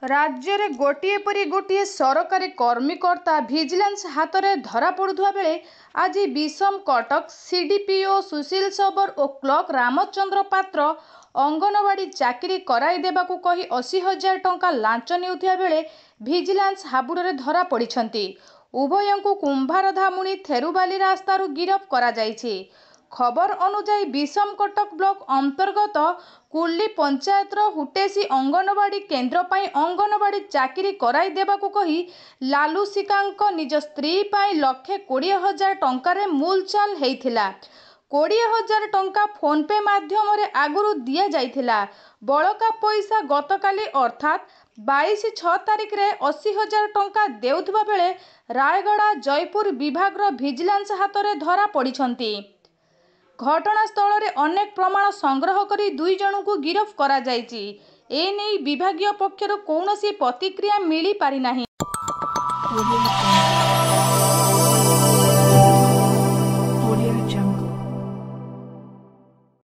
राज्य में गोटे परी गोटे सरकारी कर्मकर्ता भिजिलेंस हाथ में धरा पड़ुवा बेले आज विषम कटक सीडीपीओ सुशील सबर और क्लर्क रामचंद्र पात्र अंगनवाड़ी चाकरी कराई देबाकू कही 80,000 टंका लांच नेउथिया बेले भिजिलेंस हाबुड़ धरा पड़िछंती। उभयंकु कुंभारधामुणी थेरुबाली रास्तारू गिरफ करा जायछि। खबर अनुसार विषम कटक ब्लॉक अंतर्गत कुर्ली पंचायतर हुटेसी अंगनवाड़ी केन्द्र पर अंगनवाड़ी चाकरी कराई देबाकू कही लालू सिकांक निज स्त्री पाई 1,20,000 टंकार मूलचाल हेइथिला। 20,000 टंका फोन पे माध्यम रे आगुरु दिया जाइथिला। बळका पैसा गतकाली अर्थात 22/6 तारिख रे 80,000 टंका देउथबा बेले रायगड़ा जयपुर विभाग भिजिलेंस हाथ में धरा पड़िछंती। घटनास्थल में अनेक प्रमाण संग्रह करी 2 जन को गिरफ करा जायछि। एने विभागीय पक्षर कौनसी प्रतिक्रिया मिली पारि नाही।